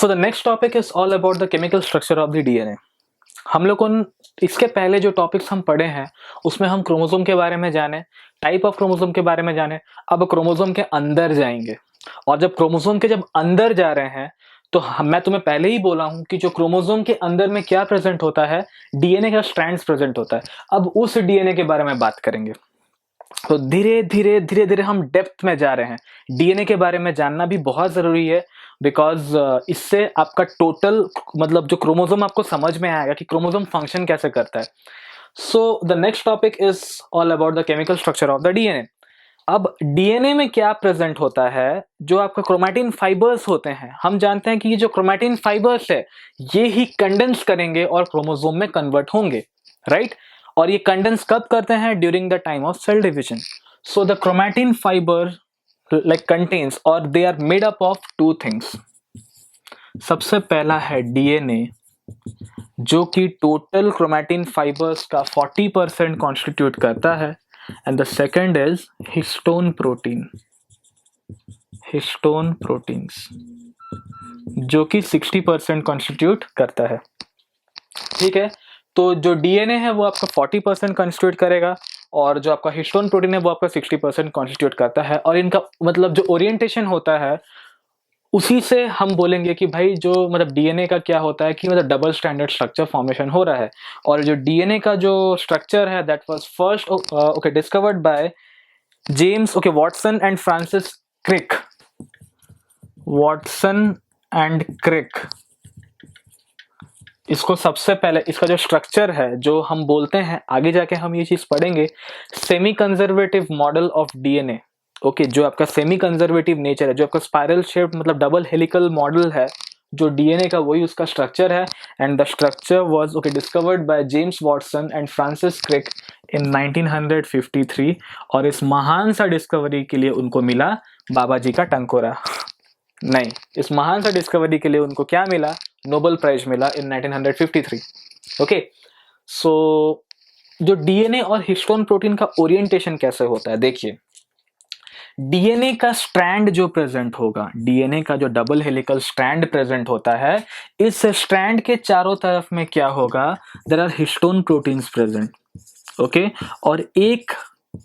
So the next topic is all about the chemical structure of the DNA. हम लोग उन इसके पहले जो टॉपिक्स हम पढ़े हैं उसमें हम क्रोमोसोम के बारे में जाने, टाइप ऑफ क्रोमोसोम के बारे में जाने। अब क्रोमोसोम के अंदर जाएंगे और जब क्रोमोसोम के जब अंदर जा रहे हैं तो मैं तुम्हें पहले ही बोला हूं कि जो क्रोमोसोम के अंदर में क्या प्रेजेंट होता है, डीएनए का स्ट्रैंड्स प्रेजेंट होता है। अब उस डीएनए के बारे में बात करेंगे। तो धीरे धीरे हम डेप्थ में जा रहे हैं। डीएनए के बारे में जानना भी बहुत जरूरी है बिकॉज इससे आपका टोटल मतलब जो क्रोमोसोम आपको समझ में आएगा कि क्रोमोसोम फंक्शन कैसे करता है। So the next topic is all about the chemical structure of the DNA. अब डीएनए में क्या प्रेजेंट होता है, जो आपका क्रोमैटिन फाइबर्स होते हैं, हम जानते हैं कि ये जो क्रोमैटिन फाइबर्स है ये ही कंडेंस करेंगे और क्रोमोसोम में कन्वर्ट होंगे, राइट? और ये कंडेंस कब करते हैं? During the time of cell division. So the chromatin fibre like contains or they are made up of two things. सबसे पहला है डीएनए जो कि टोटल क्रोमैटिन फाइबर्स का 40% कॉन्स्टिट्यूट करता है, and the second is histone protein, histone proteins जो कि 60% कॉन्स्टिट्यूट करता है। ठीक है, तो जो डीएनए है वो आपका 40% कॉन्स्टिट्यूट करेगा और जो आपका हिस्टोन प्रोटीन है वो आपका 60% कॉन्स्टिट्यूट करता है। और इनका मतलब जो ओरिएंटेशन होता है उसी से हम बोलेंगे कि भाई जो मतलब डीएनए का क्या होता है कि मतलब डबल स्टैंडर्ड स्ट्रक्चर फॉर्मेशन हो रहा है। और जो डीएनए का जो स्ट्रक्चर है that was first discovered by James Watson and Francis Crick, Watson and Crick. इसको सबसे पहले इसका जो स्ट्रक्चर है जो हम बोलते हैं, आगे जाके हम ये चीज पढ़ेंगे, semi conservative model of DNA. Okay, जो आपका सेमी कंजर्वेटिव नेचर है, जो आपका स्पाइरल शेप मतलब डबल हेलिकल मॉडल है जो डीएनए का, वही उसका स्ट्रक्चर है। And the structure was discovered by James Watson and Francis Crick in 1953। और इस महान सा डिस्कवरी के लिए उनको मिला बाबा जी का टंकोरा। नहीं, इस महान सा डिस्कवरी के लिए उनको क्या मिला? नोबेल प्राइज मिला इन 1953। ओके, सो जो डीएनए और हिस्टोन प्रोटीन का ओरिएंटेशन कैसे होता है, देखिए डीएनए का स्ट्रैंड जो प्रेजेंट होगा, डीएनए का जो डबल हेलिकल स्ट्रैंड प्रेजेंट होता है, इस स्ट्रैंड के चारों तरफ में क्या होगा? There are histone proteins present. Okay, और एक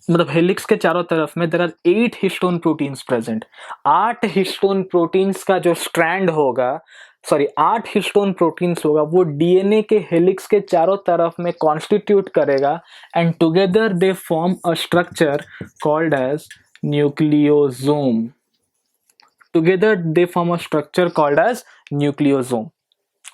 मतलब हेलिक्स के चारों तरफ में there are 8 histone proteins present. 8 histone proteins का जो स्ट्रैंड होगा, 8 हिस्टोन प्रोटीन्स होगा, वो डीएनए के हेलिक्स के चारों तरफ में कॉन्स्टिट्यूट करेगा and together they form a structure called as nucleosome. Together they form a structure called as nucleosome.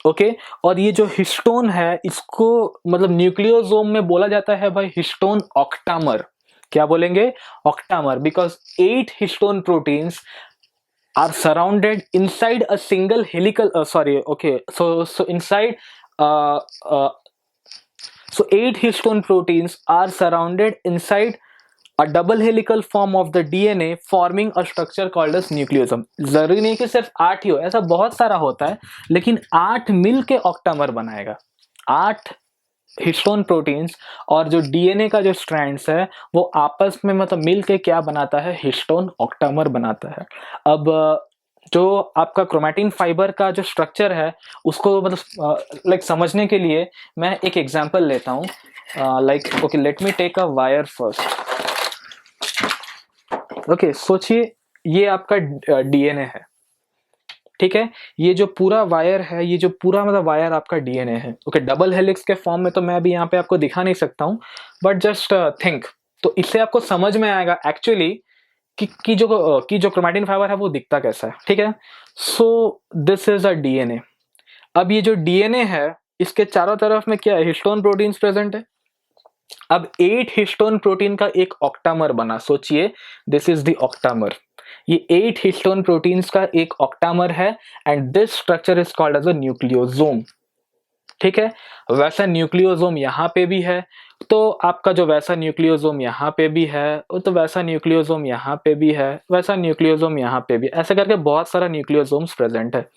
Okay, और ये जो हिस्टोन है इसको मतलब न्यूक्लियोसोम में बोला जाता है भाई हिस्टोन ऑक्टामर। क्या बोलेंगे? Octamer, because 8 histone proteins are surrounded inside a single helical so inside uh, uh, so 8 histone proteins are surrounded inside a double helical form of the DNA forming a structure called as nucleosome। जरूरी नहीं कि सिर्फ 8 ही हो, ऐसा बहुत सारा होता है, लेकिन 8 मिल के ऑक्टामर बनाएगा। 8 हिस्टोन प्रोटीन्स और जो डीएनए का जो स्ट्रैंड्स है वो आपस में मतलब मिल के क्या बनाता है? हिस्टोन ऑक्टामर बनाता है। अब जो आपका क्रोमैटिन फाइबर का जो स्ट्रक्चर है उसको मतलब समझने के लिए मैं एक एग्जांपल लेता हूँ। Let me take a wire first. Okay, सोचिए ये आपका डीएनए है, ठीक है? ये जो पूरा वायर है, ये जो पूरा मतलब वायर आपका डीएनए है। ओके, डबल हेलिक्स के फॉर्म में तो मैं अभी यहाँ पे आपको दिखा नहीं सकता हूँ, बट जस्ट थिंक, तो इससे आपको समझ में आएगा एक्चुअली कि जो क्रोमैटिन फाइबर है वो दिखता कैसा है। ठीक है, so this is a DNA. अब ये जो डीएनए है इसके चारों तरफ में क्या है? हिस्टोन प्रोटीन्स प्रेजेंट है। अब 8 हिस्टोन प्रोटीन का एक ऑक्टामर बना। सोचिए, दिस इज द ऑक्टामर। ये 8 हिस्टोन प्रोटीन्स का एक ऑक्टामर है and this structure is called as a nucleosome. ठीक है, वैसा न्यूक्लियोसोम यहाँ पे भी है, तो आपका जो वैसा न्यूक्लियोसोम यहाँ पे भी है, तो वैसा न्यूक्लियोसोम यहाँ पे भी है, वैसा न्यूक्लियोसोम यहाँ पे भी, ऐसे करके बहुत सारा न्यूक्लियोसोम्स प्रेजेंट है।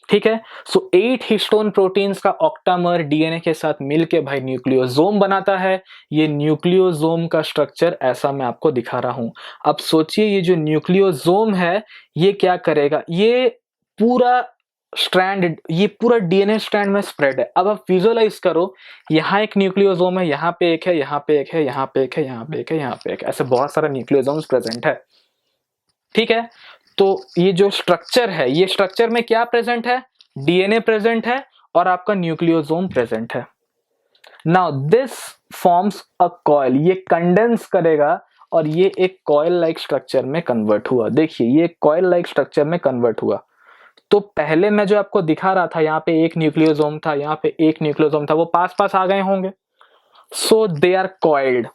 ठीक है, सो 8 हिस्टोन प्रोटीन्स का ऑक्टामर डीएनए के साथ मिलके भाई न्यूक्लियोसोम बनाता है। ये न्यूक्लियोसोम का स्ट्रक्चर ऐसा मैं आपको दिखा रहा हूं। अब सोचिए ये जो न्यूक्लियोसोम है ये क्या करेगा? ये पूरा स्ट्रैंड, ये पूरा डीएनए स्ट्रैंड में स्प्रेड है। अब आप विजुअलाइज करो, यहाँ एक न्यूक्लियोसोम है, यहाँ पे एक है, यहाँ पे एक है, यहाँ पे एक है, यहाँ पे एक है, यहाँ पे एक है, ऐसे बहुत सारा न्यूक्लियोसोम्स प्रेजेंट है। ठीक है, तो ये जो स्ट्रक्चर है, ये स्ट्रक्चर में क्या प्रेजेंट है? डीएनए प्रेजेंट है और आपका न्यूक्लियोसोम प्रेजेंट है। Now this forms a coil, ये कंडेंस करेगा और ये एक कॉइल लाइक स्ट्रक्चर में कन्वर्ट हुआ। देखिए ये कॉइल लाइक स्ट्रक्चर में कन्वर्ट हुआ। तो पहले मैं जो आपको दिखा रहा था, यहाँ पे एक न्यूक्लियोसोम था, यहाँ पे एक न्यूक्लियोसोम था, वो पास पास आ गए होंगे, सो दे आर कॉइल्ड।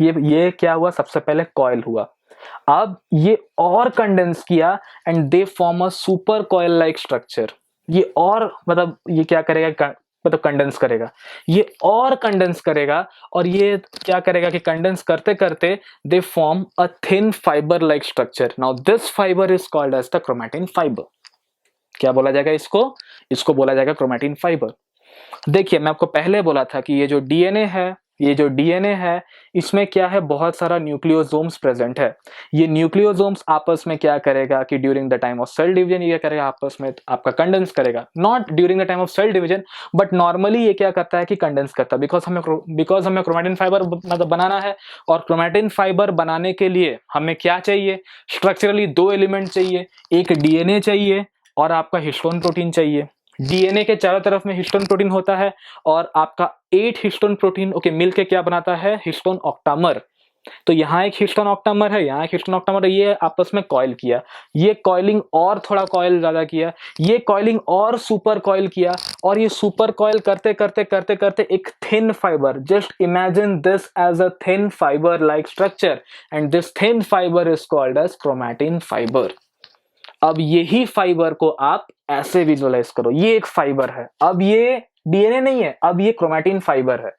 ये क्या हुआ? सबसे पहले कॉइल हुआ, अब ये और कंडेंस किया and they form a super coil like structure. ये और मतलब ये क्या करेगा, मतलब कंडेंस करेगा, ये और कंडेंस करेगा और ये क्या करेगा कि कंडेंस करते करते they form a thin fibre like structure. Now this fibre is called as the chromatin fibre. क्या बोला जाएगा इसको? इसको बोला जाएगा क्रोमैटिन फाइबर। देखिए मैं आपको पहले बोला था कि ये जो डीएनए है, ये जो डीएनए है, इसमें क्या है, बहुत सारा न्यूक्लियोसोम्स प्रेजेंट है। ये न्यूक्लियोसोम्स आपस में क्या करेगा कि during the time of cell division ये करेगा, आपस में आपका कंडेंस करेगा। Not during the time of cell division, but normally ये क्या करता है कि कंडेंस करता है, बिकॉज हमें क्रोमैटिन फाइबर मतलब बनाना है। और क्रोमैटिन फाइबर बनाने के लिए हमें क्या चाहिए? स्ट्रक्चरली दो एलिमेंट चाहिए, एक डीएनए चाहिए और आपका हिस्टोन प्रोटीन चाहिए। डीएनए के चारों तरफ में हिस्टोन प्रोटीन होता है और आपका 8 हिस्टोन प्रोटीन ओके मिलके क्या बनाता है? Histone octamer. तो यहाँ एक हिस्टोन ऑक्टामर है, यहाँ एक हिस्टोन ऑक्टामर है, ये आपस में कॉइल किया, ये कॉइलिंग और थोड़ा कॉइल ज्यादा किया, ये कॉइलिंग और सुपर कॉइल किया, और ये सुपर कॉइल करते करते करते करते एक thin fibre, just imagine this as a thin fibre like structure and this thin fibre is called as chromatin fibre. अब यही फाइबर को आप ऐसे विजुअलाइज करो, ये एक फाइबर है, अब ये डीएनए नहीं है, अब ये क्रोमैटिन फाइबर है।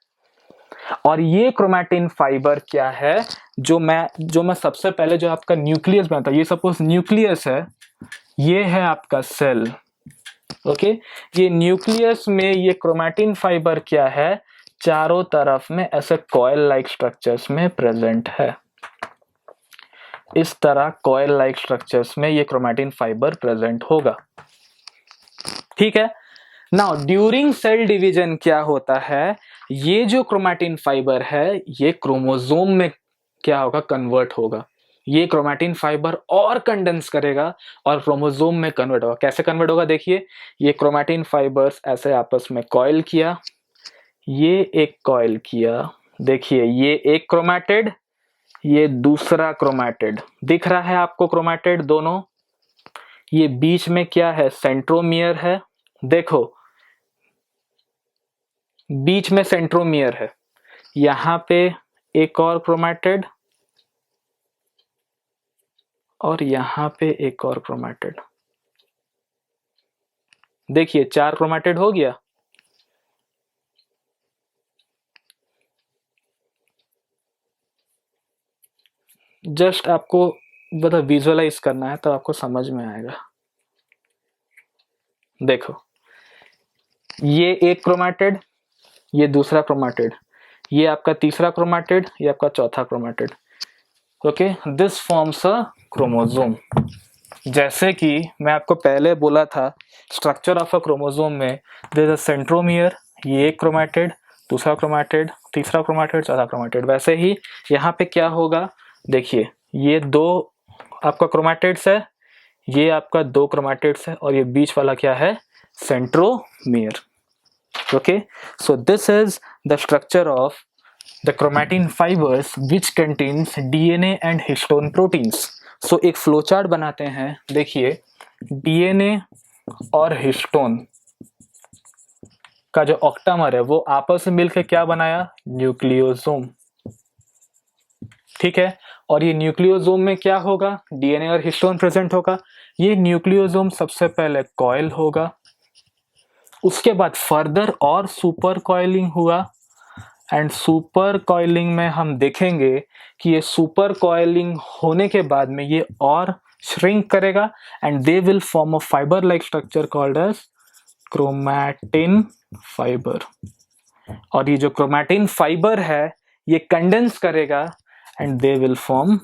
और ये क्रोमैटिन फाइबर क्या है? जो मैं सबसे पहले जो आपका न्यूक्लियस बनाता, ये सपोज न्यूक्लियस है, ये है आपका सेल, ओके। ये न्यूक्लियस में ये क्रोमैटिन फाइबर क्या है? चारों तरफ में ऐसे कॉइल लाइक स्ट्रक्चर्स में प्रेजेंट है। इस तरह कॉइल लाइक स्ट्रक्चर्स में ये क्रोमैटिन फाइबर प्रेजेंट होगा। ठीक है, नाउ ड्यूरिंग सेल डिवीजन क्या होता है? ये जो क्रोमैटिन फाइबर है ये क्रोमोसोम में क्या होगा? कन्वर्ट होगा। ये क्रोमैटिन फाइबर और कंडेंस करेगा और क्रोमोसोम में कन्वर्ट होगा। कैसे कन्वर्ट होगा? देखिए ये क्रोमैटिन फाइबर्स ऐसे आपस में कॉइल किया, ये एक कॉइल किया, देखिए ये एक क्रोमैटिड, ये दूसरा क्रोमैटिड, दिख रहा है आपको क्रोमैटिड दोनों। ये बीच में क्या है? सेंट्रोमियर है, देखो बीच में सेंट्रोमियर है, यहां पे एक और क्रोमैटिड और यहां पे एक और क्रोमैटिड। देखिए 4 क्रोमैटिड हो गया। जस्ट आपको मतलब विजुअलाइज करना है तो आपको समझ में आएगा। देखो ये एक क्रोमैटिड, ये दूसरा क्रोमैटिड, ये आपका तीसरा क्रोमैटिड, ये आपका चौथा chromatid, okay. This forms a chromosome. जैसे कि मैं आपको पहले बोला था स्ट्रक्चर ऑफ अ क्रोमोसोम में देयर इज अ सेंट्रोमियर, ये एक क्रोमैटिड, दूसरा क्रोमैटिड, तीसरा क्रोमैटिड, चौथा क्रोमैटिड। वैसे ही यहाँ पे क्या होगा? देखिए ये दो आपका क्रोमैटिड्स है, ये आपका दो क्रोमैटिड्स है और ये बीच वाला क्या है? Centromere, okay. So this is the structure of the chromatin fibers which contains DNA and histone proteins. So एक फ्लोचार्ट बनाते हैं। देखिए DNA और हिस्टोन का जो ऑक्टामर है वो आपस में मिलकर क्या बनाया? न्यूक्लियोसोम। ठीक है, और ये न्यूक्लियोसोम में क्या होगा? DNA और हिस्टोन प्रेजेंट होगा। ये न्यूक्लियोसोम सबसे पहले कॉइल होगा, उसके बाद फर्दर और सुपर कॉइलिंग हुआ एंड सुपर कॉइलिंग में हम देखेंगे कि ये सुपर कॉइलिंग होने के बाद में ये और श्रिंक करेगा and they will form a fibre like structure called as chromatin fibre. और ये जो क्रोमैटिन फाइबर है ये कंडेंस करेगा and they will form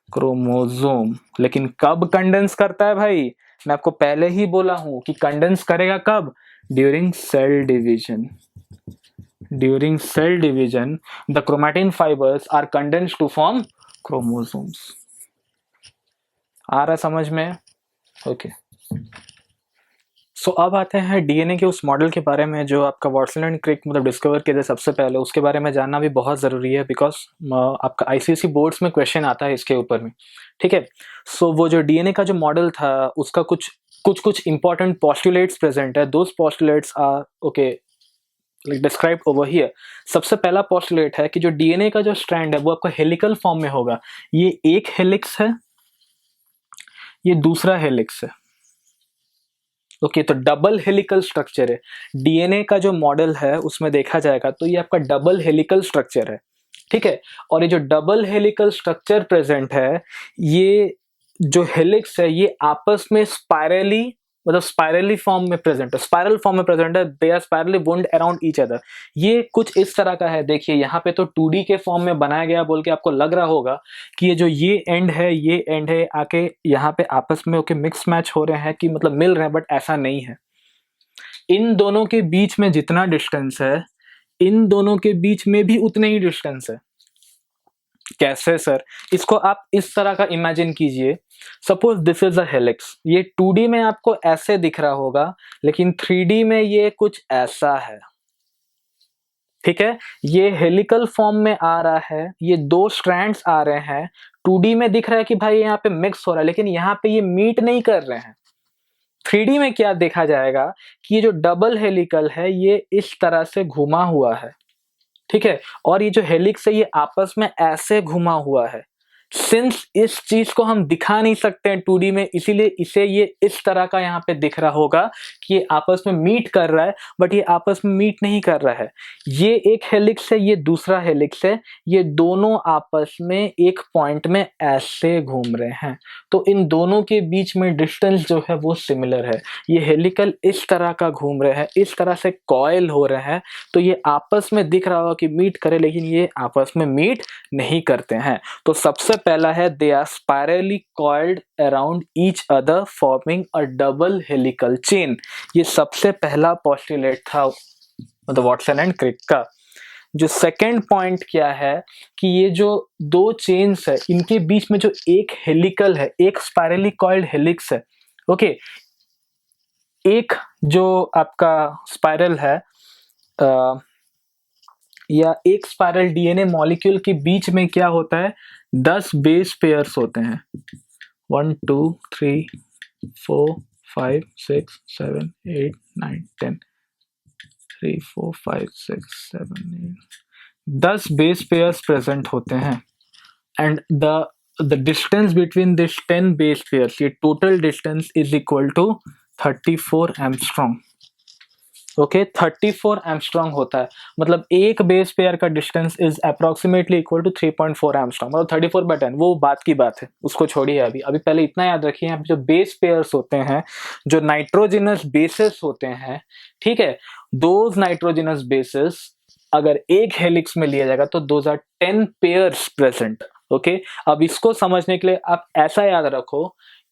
chromosome. लेकिन कब कंडेंस करता है भाई? मैं आपको पहले ही बोला हूं कि कंडेंस करेगा कब? During cell division. During cell division the chromatin fibres are condense to form chromosomes. आ रहा समझ में? ओके सो अब आते हैं डीएनए के उस मॉडल के बारे में जो आपका वाटसन एंड क्रिक मतलब डिस्कवर किया था सबसे पहले। उसके बारे में जानना भी बहुत ज़रूरी है बिकॉज आपका आईसीएसई बोर्ड्स में क्वेश्चन आता है इसके ऊपर में, ठीक है। सो वो जो डीएनए का जो मॉडल था उसका कुछ इंपॉर्टेंट पॉस्टुलेट्स प्रेजेंट है। Those postulates are okay describe over here. सबसे पहला पॉस्टुलेट है कि जो डीएनए का जो स्ट्रैंड है वो आपका हेलिकल फॉर्म में होगा। ये एक हेलिक्स है, ये दूसरा हेलिक्स है। ओके तो डबल हेलिकल स्ट्रक्चर है। डीएनए का जो मॉडल है उसमें देखा जाएगा तो ये आपका डबल हेलिकल स्ट्रक्चर है, ठीक है। और ये जो डबल हेलिकल स्ट्रक्चर प्रेजेंट है, ये जो हेलिक्स है ये आपस में स्पाइरली मतलब स्पाइरली फॉर्म में प्रेजेंट है, स्पाइरल फॉर्म में प्रेजेंट है। They are spirally wound around each other. ये कुछ इस तरह का है, देखिए यहाँ पे तो 2D के फॉर्म में बनाया गया बोल के आपको लग रहा होगा कि ये जो ये एंड है आके यहाँ पे आपस में ओके मिक्स मैच हो रहे हैं कि मतलब मिल रहे हैं, बट ऐसा नहीं है। इन दोनों के बीच में जितना डिस्टेंस है इन दोनों के बीच में भी उतने ही डिस्टेंस है। कैसे सर? इसको आप इस तरह का इमेजिन कीजिए। Suppose this is a helix. ये 2D में आपको ऐसे दिख रहा होगा लेकिन 3D में ये कुछ ऐसा है, ठीक है। ये हेलिकल फॉर्म में आ रहा है, ये दो स्ट्रैंड्स आ रहे हैं। 2D में दिख रहा है कि भाई यहाँ पे मिक्स हो रहा है लेकिन यहाँ पे ये मीट नहीं कर रहे हैं। 3D में क्या देखा जाएगा कि ये जो डबल हेलिकल है ये इस तरह से घुमा हुआ है, ठीक है। और ये जो हेलिक्स है ये आपस में ऐसे घुमा हुआ है। सिंस इस चीज को हम दिखा नहीं सकते हैं 2D में, इसीलिए इसे ये इस तरह का यहाँ पे दिख रहा होगा कि ये आपस में मीट कर रहा है, बट ये आपस में मीट नहीं कर रहा है। ये एक हेलिक्स है, ये दूसरा हेलिक्स है, ये दोनों आपस में एक पॉइंट में ऐसे घूम रहे हैं। तो इन दोनों के बीच में डिस्टेंस जो है वो सिमिलर है। ये हेलिकल इस तरह का घूम रहे हैं, इस तरह से कॉइल हो रहे हैं, तो ये आपस में दिख रहा होगा कि मीट करे लेकिन ये आपस में मीट नहीं करते हैं। तो सबसे पहला है they are spirally coiled around each other forming a double helical chain. ये सबसे पहला पोस्टुलेट था मतलब वाटसन एंड क्रिक का। जो सेकंड पॉइंट क्या है कि ये जो दो चेन्स है इनके बीच में जो एक हेलिकल है, एक स्पाइरली कॉइल्ड हेलिक्स है, ओके। एक जो आपका स्पाइरल है या एक स्पाइरल डीएनए मॉलिक्यूल के बीच में क्या होता है, 10 बेस पेयर्स होते हैं। 1 2 3 4 5 6 7 8 9 10 3 4 5 6 7 8 10 बेस पेयर्स प्रेजेंट होते हैं। And the distance between this 10 base pairs, ये total distance is equal to 34 angstrom. Okay 34 angstrom होता है। मतलब एक बेस पेयर का distance is approximately equal to 3.4 angstrom, मतलब 34/10। वो बात की बात है, उसको छोड़िए अभी। अभी पहले इतना याद रखिए, यहाँ पे जो बेस पेयर्स होते हैं, जो नाइट्रोजिनस बेसिस होते हैं, ठीक है, दोज नाइट्रोजिनस बेसिस अगर एक हेलिक्स में लिया जाएगा तो those are 10 pairs present. Okay अब इसको समझने के लिए आप ऐसा याद रखो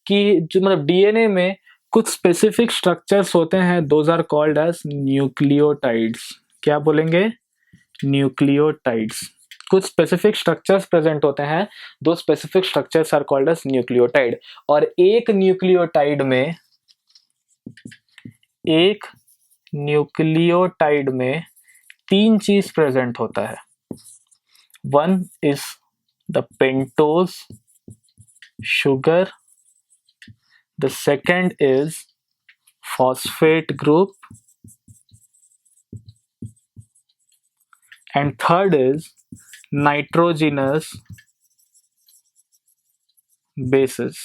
कि जो मतलब डीएनए में कुछ स्पेसिफिक स्ट्रक्चर्स होते हैं, those are called as nucleotides. क्या बोलेंगे? न्यूक्लियोटाइड्स। कुछ स्पेसिफिक स्ट्रक्चर्स प्रेजेंट होते हैं, दो specific structures are called as nucleotide. और एक न्यूक्लियोटाइड में तीन चीज प्रेजेंट होता है। One is the pentose sugar, the second is phosphate group, and third is nitrogenous bases।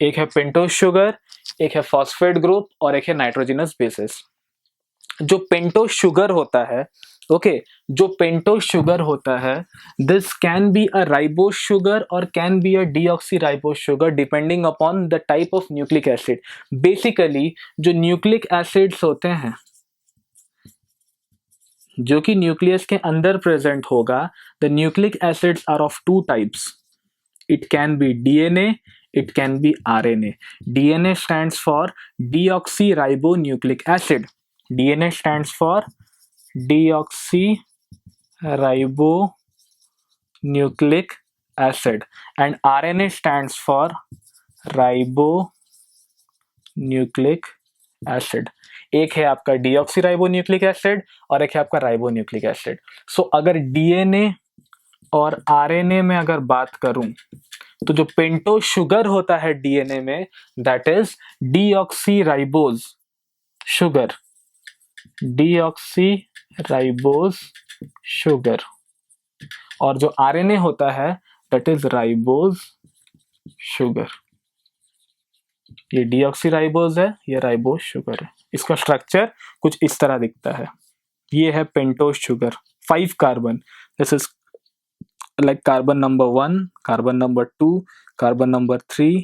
एक है पेंटोज शुगर, एक है फॉस्फेट ग्रुप और एक है नाइट्रोजिनस बेसिस। जो पेंटोज शुगर होता है, ओके जो पेंटोज शुगर होता है, this can be a ribose sugar और can be a deoxyribose sugar depending upon the type of nucleic acid. Basically जो न्यूक्लिक एसिड्स होते हैं जो कि न्यूक्लियस के अंदर प्रेजेंट होगा, the nucleic acids are of two types. It can be DNA it can be RNA. DNA stands for deoxyribonucleic acid. DNA stands for deoxyribonucleic acid, and RNA stands for ribonucleic acid. एक है आपका deoxyribonucleic acid और एक है आपका ribonucleic acid. सो अगर DNA और RNA में अगर बात करूं तो जो पेंटोज शुगर होता है डीएनए में, that is deoxyribose sugar. Deoxyribose sugar. और जो आरएनए होता है दैट इज राइबोज शुगर. ये डीऑक्सीराइबोज है, ये राइबोज शुगर है. इसका स्ट्रक्चर कुछ इस तरह दिखता है. ये है pentose sugar, 5 carbon. This is like carbon number 1, carbon number 2, carbon number 3,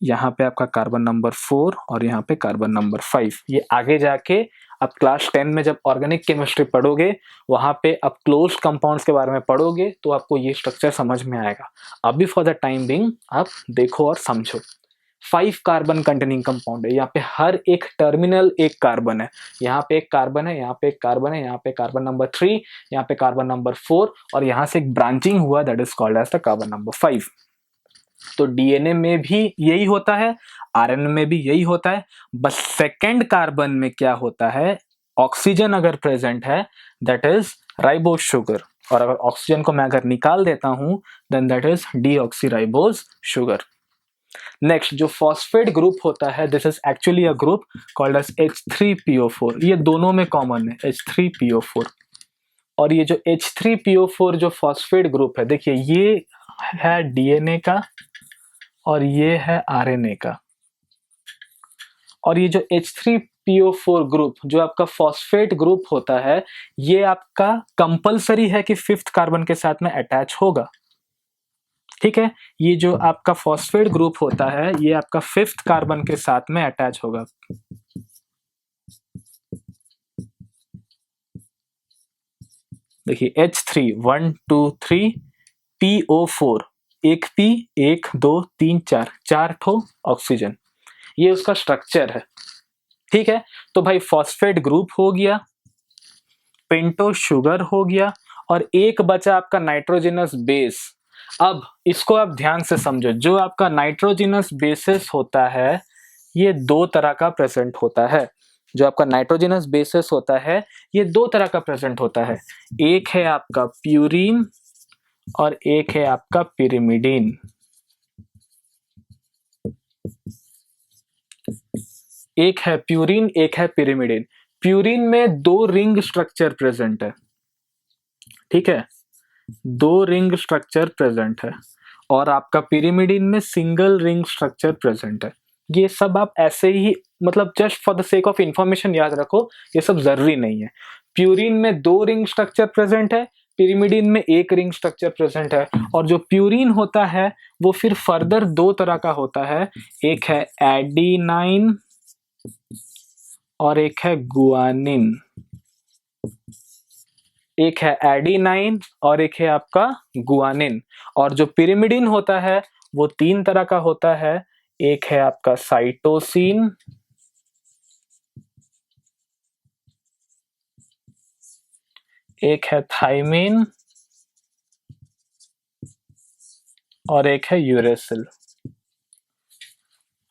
यहाँ पे आपका कार्बन नंबर 4 और यहाँ पे कार्बन नंबर 5. ये आगे जाके आप क्लास 10 में जब ऑर्गेनिक केमिस्ट्री पढ़ोगे वहां पे आप क्लोज कंपाउंड्स के बारे में पढ़ोगे तो आपको ये स्ट्रक्चर समझ में आएगा. अभी फॉर द टाइम बिंग आप देखो और समझो. 5 कार्बन कंटेनिंग कंपाउंड है. यहाँ पे हर एक टर्मिनल एक कार्बन है. यहाँ पे एक कार्बन है, यहाँ पे एक कार्बन है, यहाँ पे कार्बन नंबर 3, यहाँ पे कार्बन नंबर 4 और यहाँ से एक ब्रांचिंग हुआ that is called as the carbon number 5. तो डीएनए में भी यही होता है, आरएनए में भी यही होता है. बस सेकेंड कार्बन में क्या होता है, ऑक्सीजन अगर प्रेजेंट है दैट इज राइबोज शुगर, और अगर ऑक्सीजन को मैं अगर निकाल देता हूं then that is deoxyribose sugar. Next जो फॉस्फेट ग्रुप होता है, this is actually a group called as H3PO4. ये दोनों में कॉमन है H3PO4. और ये जो H3PO4 जो फॉस्फेट ग्रुप है, देखिए ये है डीएनए का और ये है आरएनए का. और ये जो H3PO4 ग्रुप जो आपका फॉस्फेट ग्रुप होता है, ये आपका कंपलसरी है कि 5th कार्बन के साथ में अटैच होगा. ठीक है, ये जो आपका फॉस्फेट ग्रुप होता है ये आपका 5th कार्बन के साथ में अटैच होगा. देखिए H3 1 2 3 PO4, एक P 1 2 3 4, 4 ठो ऑक्सीजन. ये उसका स्ट्रक्चर है. ठीक है, तो भाई फॉस्फेट ग्रुप हो गया, पेंटोज शुगर हो गया और एक बचा आपका नाइट्रोजनस बेस. अब इसको आप ध्यान से समझो. जो आपका नाइट्रोजनस बेसिस होता है ये 2 तरह का प्रेजेंट होता है. जो आपका नाइट्रोजनस बेसिस होता है ये 2 तरह का प्रेजेंट होता है. एक है आपका प्यूरीन और एक है आपका पिरिमिडीन. एक है प्यूरीन, एक है पिरिमिडीन. प्यूरीन में 2 रिंग स्ट्रक्चर प्रेजेंट है. ठीक है, 2 रिंग स्ट्रक्चर प्रेजेंट है. और आपका पिरिमिडीन में सिंगल रिंग स्ट्रक्चर प्रेजेंट है. ये सब आप ऐसे ही मतलब just for the sake of information याद रखो, ये सब जरूरी नहीं है. प्यूरीन में 2 रिंग स्ट्रक्चर प्रेजेंट है, पिरिमिडीन में 1 रिंग स्ट्रक्चर प्रेजेंट है. और जो प्यूरीन होता है वो फिर फर्दर 2 तरह का होता है. एक है एडिनाइन और एक है गुआनिन. एक है एडिनाइन और एक है आपका गुआनिन. और जो पिरिमिडीन होता है वो 3 तरह का होता है. एक है आपका साइटोसिन, एक है थाइमिन और एक है यूरेसिल.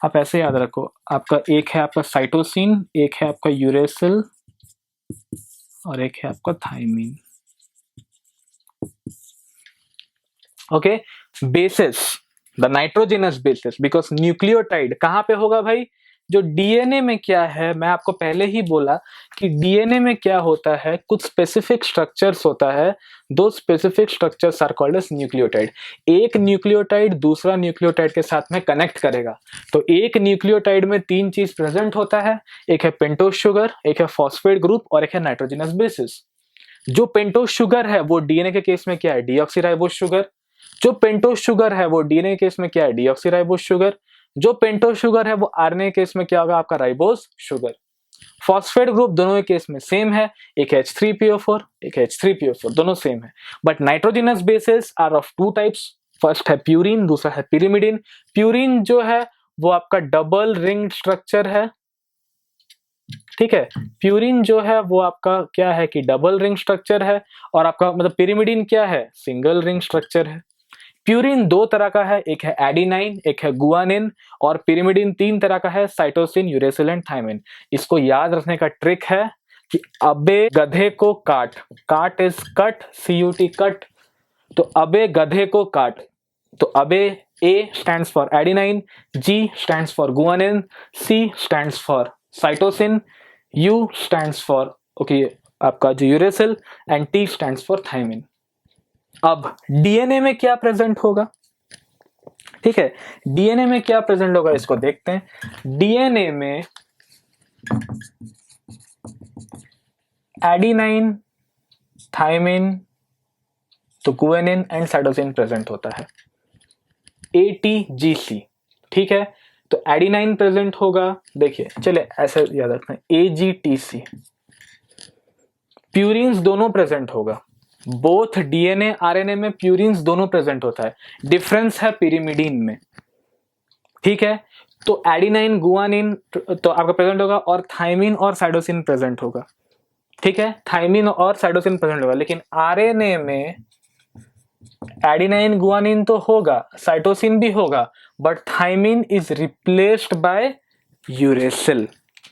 आप ऐसे याद रखो, आपका एक है आपका साइटोसिन, एक है आपका यूरेसिल और एक है आपका thymine. Okay, basis, the nitrogenous bases, because nucleotide कहां पे होगा भाई, जो डीएनए में क्या है. मैं आपको पहले ही बोला कि डीएनए में क्या होता है, कुछ स्पेसिफिक स्ट्रक्चर्स होता है. दो specific structures are called as nucleotide. एक न्यूक्लियोटाइड दूसरा न्यूक्लियोटाइड के साथ में कनेक्ट करेगा. तो एक न्यूक्लियोटाइड में 3 चीज प्रेजेंट होता है. एक है पेंटोज शुगर, एक है फॉस्फेट ग्रुप और एक है नाइट्रोजनस बेसिस. जो पेंटोज शुगर है वो डीएनए के केस में क्या है, डीऑक्सीराइबोज शुगर. जो पेंटोज शुगर है वो डीएनए के केस में क्या है, डीऑक्सीराइबोज शुगर. जो पेंटोज शुगर है वो आरएनए के केस में क्या होगा, आपका राइबोज शुगर. फॉस्फेट ग्रुप दोनों के केस में सेम है. एक H3PO4, एक H3PO4, दोनों सेम है. But nitrogenous bases are of 2 types. First है प्यूरिन, दूसरा है पिरिमिडिन। प्यूरिन जो है वो आपका डबल रिंग स्ट्रक्चर है, ठीक है। प्यूरिन जो है वो आपका क्या है कि डबल रिंग स्ट्रक्चर है, और आपका मतलब पिरिमिडिन क्या है, सिंगल रिंग स्ट्रक्चर है। प्यूरिन दो तरह का है, एक है एडिनाइन, एक है गुआनिन, और पिरिमिडिन तीन तरह का है, साइटोसिन, यूरेसिल एंड थायमिन। इसको याद रखने का ट्रिक है कि अबे गधे को काट, काट इज कट, CUT कट, तो अबे गधे को काट, तो अबे A stands for adenine, G stands for guanine, C stands for cytosine, U stands for आपका जो uracil, and T stands for thymine. अब डीएनए में क्या प्रेजेंट होगा, ठीक है, डीएनए में क्या प्रेजेंट होगा इसको देखते हैं। डीएनए में एडिनाइन, थायमिन, तो गुआनिन एंड साइटोसिन प्रेजेंट होता है, ATGC, ठीक है। तो एडिनाइन प्रेजेंट होगा, देखिए चले ऐसे याद रखना है, AGTC। प्यूरिन्स दोनों प्रेजेंट होगा, बोथ डीएनए आरएनए में प्यूरिन्स दोनों प्रेजेंट होता है, डिफरेंस है पिरिमिडीन में, ठीक है। तो एडिनाइन, गुआनिन तो आपका प्रेजेंट होगा, और थायमिन और साइटोसिन प्रेजेंट होगा, ठीक है। थायमिन और साइटोसिन प्रेजेंट होगा, लेकिन आरएनए में एडिनाइन, गुआनिन तो होगा, साइटोसिन भी होगा, but thymine is replaced by uracil.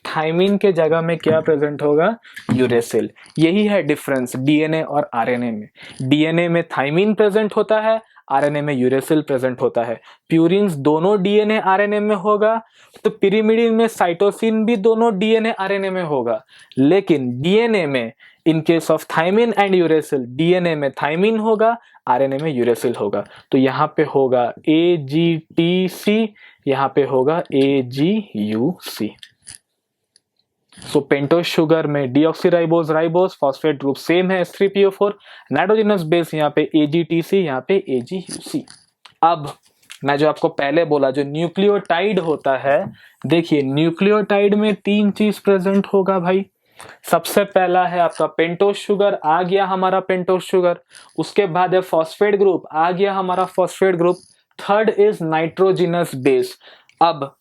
Thymine के जगह में क्या प्रेजेंट होगा, यूरेसिल। यही है डिफरेंस डीएनए और आरएनए में। डीएनए में थायमिन प्रेजेंट होता है, आरएनए में यूरेसिल प्रेजेंट होता है। प्यूरिन्स दोनों डीएनए आरएनए में होगा, तो पिरिमिडिन में साइटोसिन भी दोनों डीएनए आरएनए में होगा, लेकिन डीएनए में in case of thymine and uracil, DNA में थायमिन होगा, आरएनए में यूरेसिल होगा। तो यहाँ पे होगा AGTC, यहाँ पे होगा AGUC। सो पेंटोस शुगर में deoxyribose, ribose, phosphate group same है H3PO4, नाइट्रोजनस बेस यहाँ पे AGTC, यहाँ पे AGUC। अब मैं जो आपको पहले बोला जो न्यूक्लियोटाइड होता है, देखिए न्यूक्लियोटाइड में तीन चीज प्रेजेंट होगा भाई। सबसे पहला है आपका पेंटोस शुगर, आ गया हमारा पेंटोस शुगर। उसके बाद है फॉस्फेट ग्रुप, आ गया हमारा phosphate group. Third is nitrogenous base. अब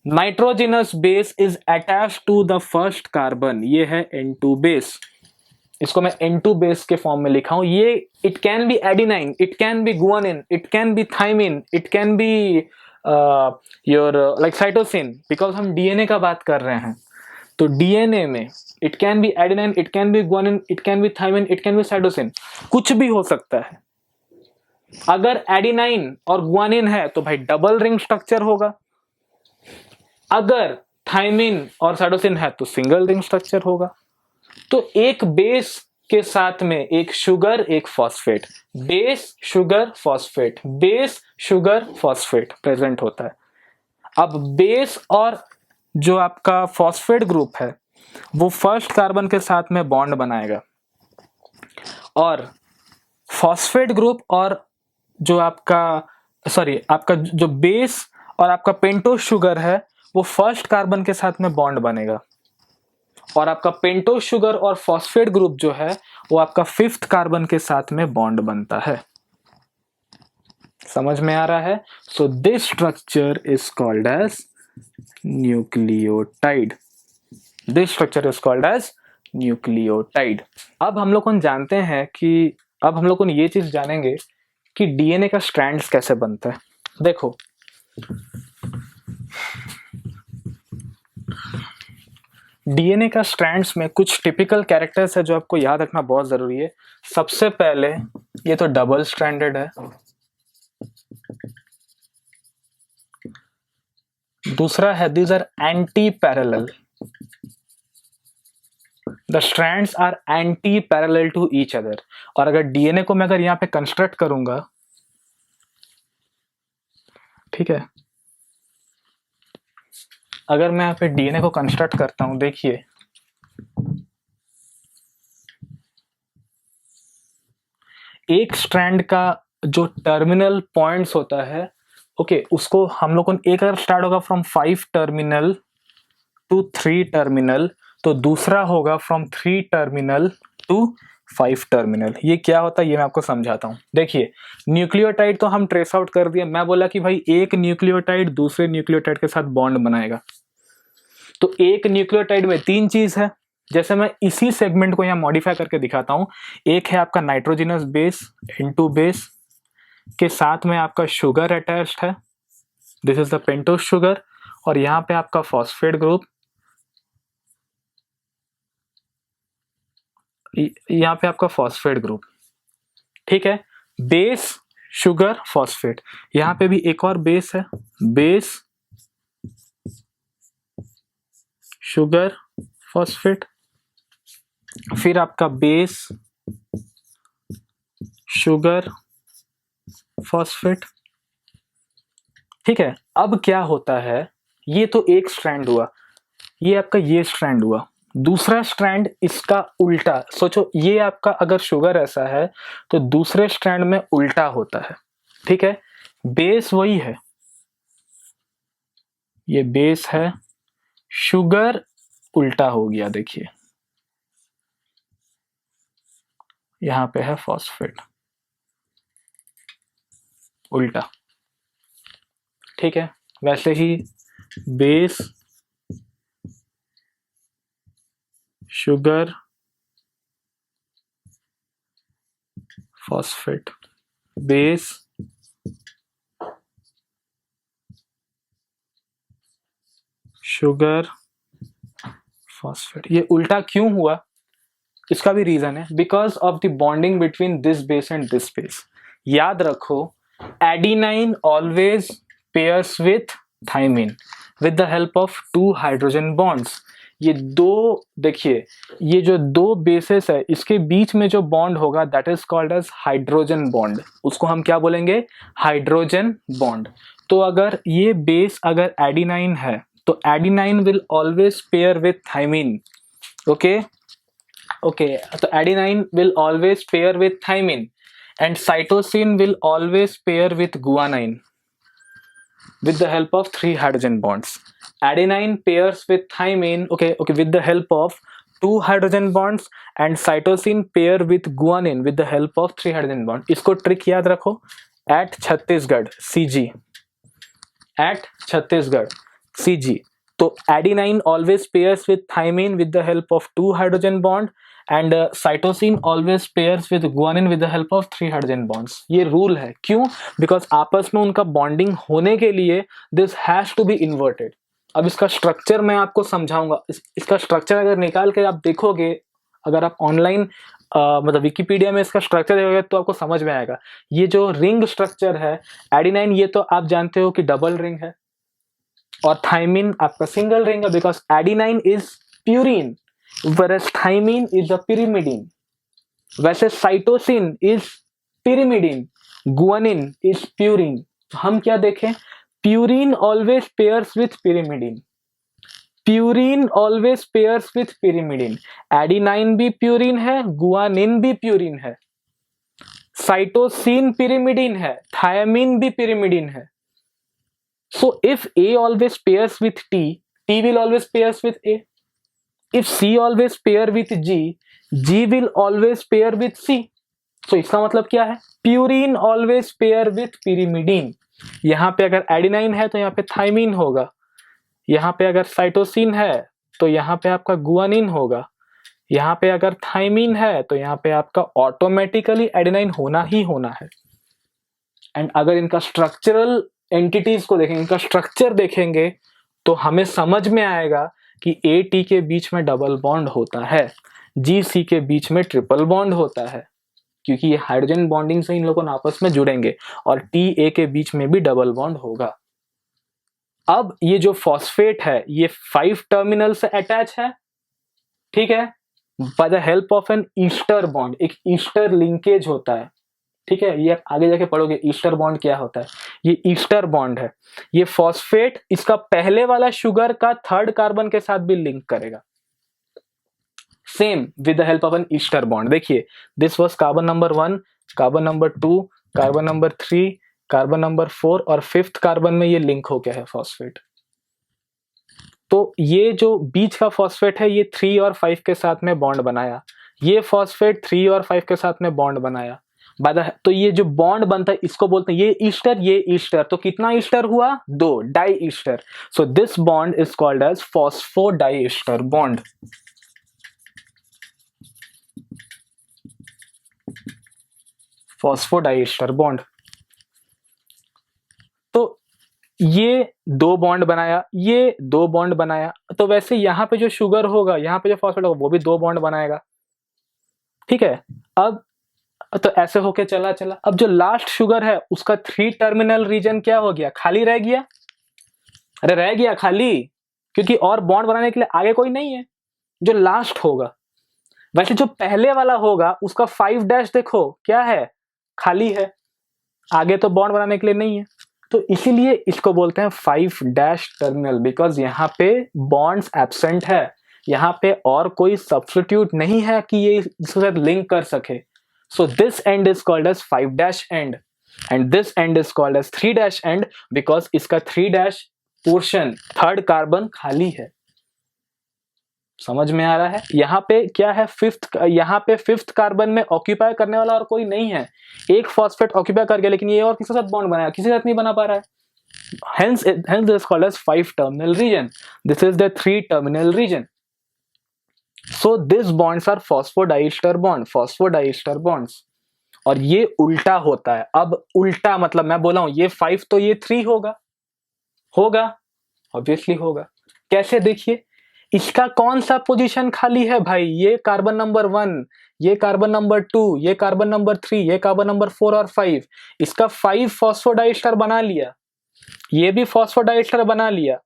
nitrogenous base is attach to the first carbon, ये है N2 बेस। इसको मैं N2 बेस के फॉर्म में लिखा हूं। ये it can be adenine, it can be guanine, it can be thymine, it can be your like cytosine, because हम डीएनए का बात कर रहे हैं। तो डीएनए में it can be adenine, it can be guanine, it can be thymine, it can be cytosine, कुछ भी हो सकता है। अगर एडिनाइन और गुआनिन है तो भाई डबल रिंग स्ट्रक्चर होगा, अगर थायमिन और साइटोसिन है तो सिंगल रिंग स्ट्रक्चर होगा। तो एक बेस के साथ में एक शुगर, एक phosphate, base sugar phosphate, base sugar phosphate present होता है। अब बेस और जो आपका फॉस्फेट ग्रुप है वो फर्स्ट कार्बन के साथ में बॉन्ड बनाएगा, और फॉस्फेट ग्रुप और जो आपका जो बेस और आपका पेंटोस शुगर है वो फर्स्ट कार्बन के साथ में बॉन्ड बनेगा, और आपका पेंटोस शुगर और फॉस्फेट ग्रुप जो है वो आपका फिफ्थ कार्बन के साथ में बॉन्ड बनता है। समझ में आ रहा है? So this structure is called as nucleotide. This structure is called as nucleotide. अब हम लोग जानते हैं कि अब हम लोग ये चीज जानेंगे कि डीएनए का स्ट्रैंड्स कैसे बनता है। देखो डीएनए का स्ट्रैंड्स में कुछ टिपिकल कैरेक्टर्स है जो आपको याद रखना बहुत जरूरी है। सबसे पहले ये तो डबल स्ट्रैंडेड है, दूसरा है these are anti parallel, the strands are anti parallel to each other. और अगर डीएनए को मैं अगर यहां पे कंस्ट्रक्ट करूंगा, ठीक है, अगर मैं यहाँ पे डीएनए को कंस्ट्रक्ट करता हूं, देखिए एक स्ट्रैंड का जो टर्मिनल पॉइंट्स होता है, ओके, उसको हम लोग एक अगर स्टार्ट होगा फ्रॉम 5 टर्मिनल टू 3 टर्मिनल, तो दूसरा होगा फ्रॉम 3 टर्मिनल टू 5 टर्मिनल। ये क्या होता है ये मैं आपको समझाता हूँ। देखिए न्यूक्लियोटाइड तो हम ट्रेस आउट कर दिए, मैं बोला कि भाई एक न्यूक्लियोटाइड दूसरे न्यूक्लियोटाइड के साथ बॉन्ड बनाएगा, तो एक न्यूक्लियोटाइड में 3 चीज है। जैसे मैं इसी सेगमेंट को यहाँ मॉडिफाई करके दिखाता हूँ। एक है आपका नाइट्रोजिनस बेस N2 बेस के साथ में आपका शुगर अटैच्ड है, this is the pentose sugar, और यहाँ पे आपका फॉस्फेट ग्रुप, यहाँ पे आपका फॉस्फेट ग्रुप, ठीक है। बेस शुगर फॉस्फेट, यहाँ पे भी एक और बेस है, बेस शुगर फॉस्फेट, फिर आपका बेस शुगर फॉस्फेट, ठीक है। अब क्या होता है, ये तो एक स्ट्रैंड हुआ, ये आपका ये स्ट्रैंड हुआ, दूसरा स्ट्रैंड इसका उल्टा। सोचो ये आपका अगर शुगर ऐसा है तो दूसरे स्ट्रैंड में उल्टा होता है, ठीक है। बेस वही है, ये बेस है, शुगर उल्टा हो गया, देखिए यहां पे है फॉस्फेट उल्टा, ठीक है। वैसे ही base sugar phosphate, base sugar phosphate. ये उल्टा क्यों हुआ, इसका भी रीजन है, because of the bonding between this base and this base. याद रखो adenine always pairs with thymine with the help of 2 hydrogen bonds. ये दो, देखिए ये जो दो बेसेस है इसके बीच में जो बॉन्ड होगा that is called as hydrogen bond, उसको हम क्या बोलेंगे, हाइड्रोजन बॉन्ड। तो अगर ये बेस अगर एडिनाइन है तो adenine will always pair with thymine, okay okay. तो adenine will always pair with thymine and cytosine will always pair with guanine with the help of 3 hydrogen bonds. Adenine pairs with thymine, okay, with the help of 2 hydrogen bonds, and cytosine pair with guanine with the help of 3 hydrogen bonds. इसको trick याद रखो, at Chhattisgarh CG, at Chhattisgarh CG, तो adenine always pairs with thymine with the help of 2 hydrogen bond and cytosine always pairs with guanine with the help of 3 hydrogen bonds. ये rule है, क्यों, because आपस में उनका बॉन्डिंग होने के लिए this has to be inverted. अब इसका स्ट्रक्चर मैं आपको समझाऊंगा। इसका स्ट्रक्चर अगर निकाल के आप देखोगे, अगर आप ऑनलाइन मतलब विकिपीडिया में इसका स्ट्रक्चर देखोगे तो आपको समझ में आएगा। ये जो रिंग स्ट्रक्चर है एडिनाइन, ये तो आप जानते हो कि डबल रिंग है, और थाइमिन आपका सिंगल रिंग है, because adenine is purine whereas thymine is a pyrimidine, वैसे cytosine is pyrimidine, guanine is purine। हम क्या देखें, purine always pairs with pyrimidine, purine always pairs with pyrimidine, adenine भी purine है, guanine भी purine है, cytosine pyrimidine है, thiamine भी pyrimidine है। So if A always pairs with T, T will always pairs with A. If C always pair with G, G will always pair with C. So इसका मतलब क्या है, purine always pair with pyrimidine। यहाँ पे अगर adenine है तो यहाँ पे थाइमिन होगा, यहाँ पे अगर साइटोसिन है तो यहाँ पे आपका गुआनिन होगा, यहाँ पे अगर थाइमिन है तो यहाँ पे आपका ऑटोमेटिकली एडिनाइन होना ही होना है। एंड अगर इनका स्ट्रक्चरल एंटिटीज को देखेंगे, इनका स्ट्रक्चर देखेंगे तो हमें समझ में आएगा कि ए टी के बीच में डबल बॉन्ड होता है, जी सी के बीच में ट्रिपल बॉन्ड होता है, क्योंकि ये हाइड्रोजन बॉन्डिंग से इन लोगों आपस में जुड़ेंगे, और टी ए के बीच में भी डबल बॉन्ड होगा। अब ये जो फॉस्फेट है ये 5 टर्मिनल से अटैच है, ठीक है, by the help of an ester bond, एक ईस्टर लिंकेज होता है, ठीक है। ये आगे जाके पढ़ोगे ईस्टर बॉन्ड क्या होता है, ये ईस्टर बॉन्ड है। ये फॉस्फेट इसका पहले वाला शुगर का 3rd कार्बन के साथ भी लिंक करेगा, same with the help of an ester bond. देखिए this was carbon number 1, carbon number 2, carbon number 3, carbon number 4, और 5th कार्बन में ये लिंक हो गया है फॉस्फेट। तो ये जो बीच का फॉस्फेट है ये 3 और 5 के साथ में बॉन्ड बनाया, ये फॉस्फेट 3 और 5 के साथ में बॉन्ड बनाया। तो ये जो बॉन्ड बनता है इसको बोलते हैं, ये ईस्टर, ये ईस्टर, तो कितना ईस्टर हुआ? 2, diester. So this bond is called as phosphodiester bond. Phosphodiester bond. तो ये 2 बॉन्ड बनाया, ये 2 बॉन्ड बनाया, तो वैसे यहां पे जो शुगर होगा, यहां पे जो फॉस्फेट होगा, वो भी 2 बॉन्ड बनाएगा। ठीक है, अब तो ऐसे होके चला चला, अब जो लास्ट शुगर है उसका 3 टर्मिनल रीजन क्या हो गया? खाली रह गया। अरे रह गया खाली, क्योंकि और बॉन्ड बनाने के लिए आगे कोई नहीं है। जो लास्ट होगा, वैसे जो पहले वाला होगा उसका 5 डैश देखो क्या है? खाली है, आगे तो बॉन्ड बनाने के लिए नहीं है। तो इसीलिए इसको बोलते हैं 5 डैश टर्मिनल, बिकॉज यहाँ पे बॉन्ड्स एब्सेंट है, यहाँ पे और कोई सब्स्टिट्यूट नहीं है कि ये इसके साथ लिंक कर सके। So this end is called as 5 dash end, and this end is called as 3 dash end, because इसका 3 डैश पोर्शन, थर्ड कार्बन खाली है। समझ में आ रहा है? यहाँ पे क्या है? यहाँ पे 5th कार्बन में ऑक्यूपाई करने वाला और कोई नहीं है। एक फॉस्फेट ऑक्यूपाई कर गया, लेकिन ये और किसी के साथ बॉन्ड बनाया? किसी के साथ नहीं बना पा रहा है। hence this is called as 5 terminal region. This is the 3 terminal region. So these bonds are phosphodiester bonds. और ये उल्टा होता है। अब उल्टा मतलब मैं बोला हूं ये 5 तो ये 3 होगा ऑब्वियसली होगा। कैसे? देखिए, इसका कौन सा पोजीशन खाली है भाई? ये कार्बन नंबर 1, ये कार्बन नंबर 2, ये कार्बन नंबर 3, ये कार्बन नंबर 4 और 5। इसका 5 फॉस्फोडाइस्टर बना लिया, ये भी फॉस्फोडाइस्टर बना लिया,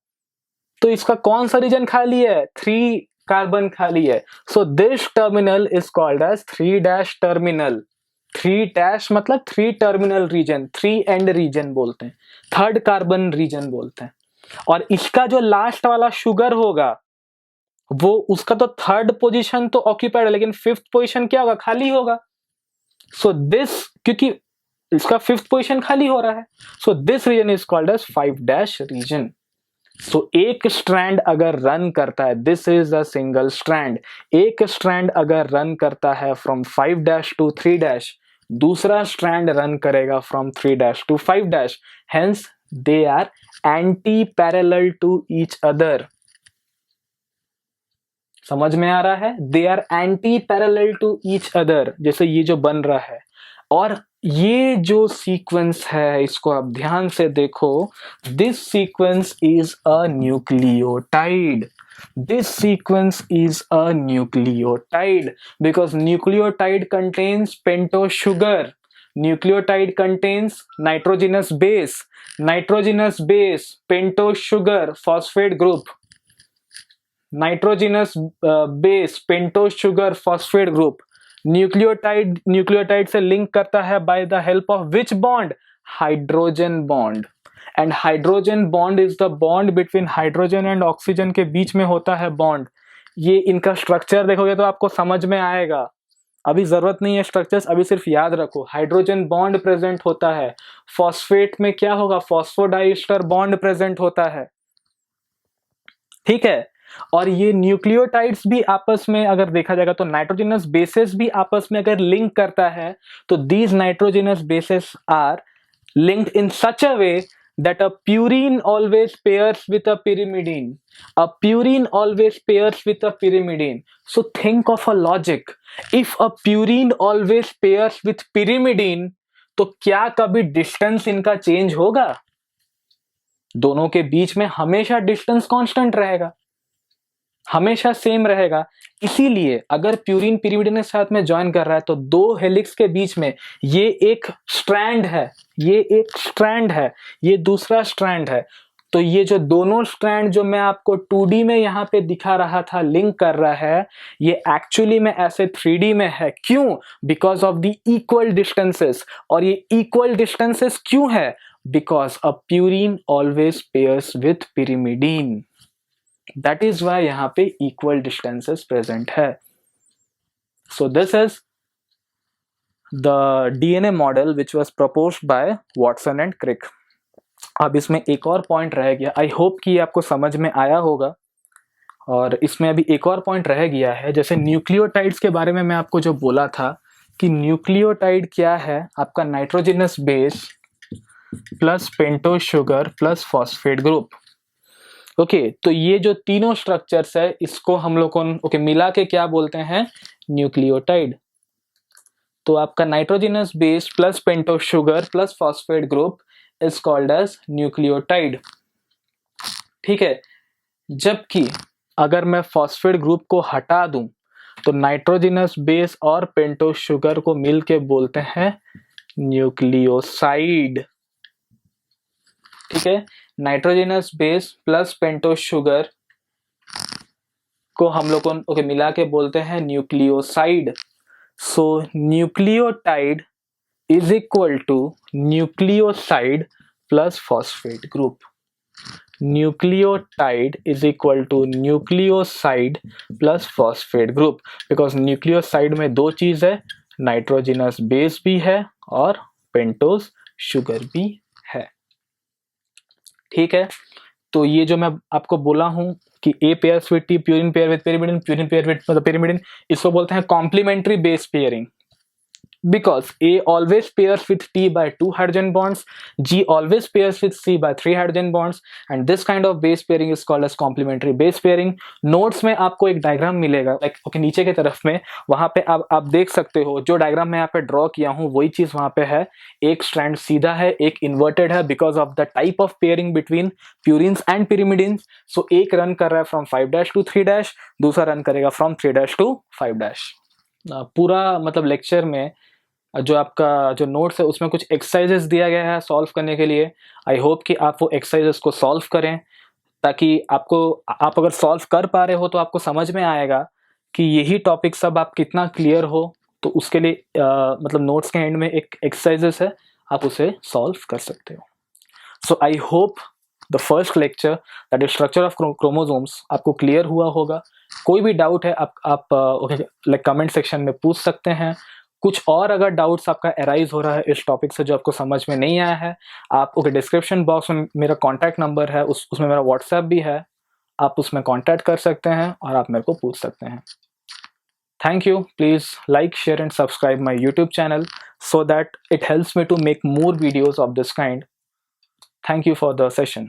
तो इसका कौन सा रीजन खाली है? 3 कार्बन खाली है। So this terminal is called as 3 dash terminal. 3 dash मतलब 3 टर्मिनल रीजन, 3 एंड रीजन बोलते हैं, थर्ड कार्बन रीजन बोलते हैं। और इसका जो लास्ट वाला शुगर होगा वो उसका तो थर्ड पोजीशन तो ऑक्यूपाइड है, लेकिन 5th पोजीशन क्या होगा? खाली होगा। सो दिस, क्योंकि इसका 5th पोजीशन खाली हो रहा है, so this region is called as 5 dash region. So एक स्ट्रैंड अगर रन करता है, this is a single strand, एक स्ट्रैंड अगर रन करता है फ्रॉम 5 डैश टू 3 डैश, दूसरा स्ट्रैंड रन करेगा from 3 dash to 5 dash, hence they are anti parallel to each other. समझ में आ रहा है? They are anti parallel to each other, जैसे ये जो बन रहा है। और ये जो सीक्वेंस है इसको आप ध्यान से देखो, this sequence is a nucleotide, this sequence is a nucleotide, because nucleotide contains pentose sugar, nucleotide contains nitrogenous base, pentose sugar, phosphate group, nitrogenous base, pentose sugar, phosphate group. Nucleotide से link करता है by the help of which bond? Hydrogen bond. And hydrogen bond is the bond between hydrogen and oxygen के बीच में होता है bond. ये इनका structure देखोगे तो आपको समझ में आएगा, अभी जरूरत नहीं है स्ट्रक्चर्स, अभी सिर्फ याद रखो हाइड्रोजन बॉन्ड प्रेजेंट होता है। फॉस्फेट में क्या होगा? फॉस्फोडाइस्टर बॉन्ड प्रेजेंट होता है। ठीक है, और ये न्यूक्लियोटाइड्स भी आपस में अगर देखा जाएगा तो नाइट्रोजिनस बेसेस भी आपस में अगर लिंक करता है तो these nitrogenous bases are linked in such a way that a purine always pairs with a pyrimidine. A purine always pairs with a pyrimidine. So think of a logic. If a purine always pairs with pyrimidine, तो क्या कभी distance इनका change होगा? दोनों के बीच में हमेशा distance constant रहेगा, हमेशा सेम रहेगा। इसीलिए अगर प्यूरिन पिरिमिडीन के साथ में ज्वाइन कर रहा है तो 2 हेलिक्स के बीच में ये एक स्ट्रैंड है, ये एक स्ट्रैंड है, ये दूसरा स्ट्रैंड है। तो ये जो दोनों स्ट्रैंड जो मैं आपको 2D में यहाँ पे दिखा रहा था लिंक कर रहा है, ये एक्चुअली में ऐसे 3D में है। क्यों? Because of the equal distances. और ये इक्वल डिस्टेंसेस क्यों है? Because a purine always pairs with pyrimidine. That is why यहाँ पे equal distances present है। So this is the DNA model which was proposed by Watson and Crick। अब इसमें एक और पॉइंट रह गया, आई होप कि आपको समझ में आया होगा। और इसमें अभी एक और पॉइंट रह गया है, जैसे न्यूक्लियोटाइड्स के बारे में मैं आपको जो बोला था कि न्यूक्लियोटाइड क्या है, आपका nitrogenous base plus pentose sugar plus phosphate group. Okay, तो ये जो तीनों स्ट्रक्चर्स है इसको हम लोग को मिला के क्या बोलते हैं, न्यूक्लियोटाइड। तो आपका nitrogenous base plus pentose sugar plus phosphate group is called as nucleotide. ठीक है, जबकि अगर मैं फॉस्फेट ग्रुप को हटा दूं तो नाइट्रोजनस बेस और पेंटोज शुगर को मिलके बोलते हैं न्यूक्लियोसाइड। ठीक है, nitrogenous base plus pentose sugar को हम लोग को मिला के बोलते हैं nucleoside. So nucleotide is equal to nucleoside plus phosphate group. Nucleotide is equal to nucleoside plus phosphate group, because nucleoside में दो चीज है, नाइट्रोजनस बेस भी है और पेंटोज शुगर भी है। ठीक है, तो ये जो मैं आपको बोला हूं कि A pairs with T, purine pair with pyrimidine, purine pair with मतलब pyrimidine, इसको बोलते हैं complementary base pairing. Because A always pairs with T by 2 hydrogen bonds, G always pairs with C by 3 hydrogen bonds, and this kind of base pairing is called as complementary base pairing. Notes में आपको एक diagram मिलेगा, okay नीचे के तरफ में, वहां पे आप देख सकते हो जो डायग्राम मैं यहाँ पे ड्रॉ किया हूँ वही चीज वहां पे है। एक स्ट्रैंड सीधा है, एक इन्वर्टेड है, because of the type of pairing between purines and pyrimidines। सो एक रन कर रहा है फ्रॉम 5' to 3', दूसरा रन करेगा फ्रॉम 3' to 5'। पूरा मतलब लेक्चर में जो आपका जो नोट्स है उसमें कुछ एक्सरसाइजेस दिया गया है सॉल्व करने के लिए। आई होप कि आप वो एक्सरसाइजेस को सॉल्व करें, ताकि आप अगर सॉल्व कर पा रहे हो तो आपको समझ में आएगा कि यही टॉपिक सब आप कितना क्लियर हो। तो उसके लिए मतलब नोट्स के एंड में एक एक्सरसाइजेस है, आप उसे सॉल्व कर सकते हो। So I hope the first lecture that is structure of chromosomes आपको क्लियर हुआ होगा। कोई भी डाउट है आप कमेंट सेक्शन में पूछ सकते हैं। कुछ और अगर डाउट्स आपका अराइज हो रहा है इस टॉपिक से जो आपको समझ में नहीं आया है, आप डिस्क्रिप्शन बॉक्स में मेरा कॉन्टैक्ट नंबर है, उसमें मेरा व्हाट्सएप भी है, आप उसमें कॉन्टैक्ट कर सकते हैं और आप मेरे को पूछ सकते हैं। Thank you. Please like, share and subscribe my YouTube channel so that it helps me to make more videos of this kind. Thank you for the session.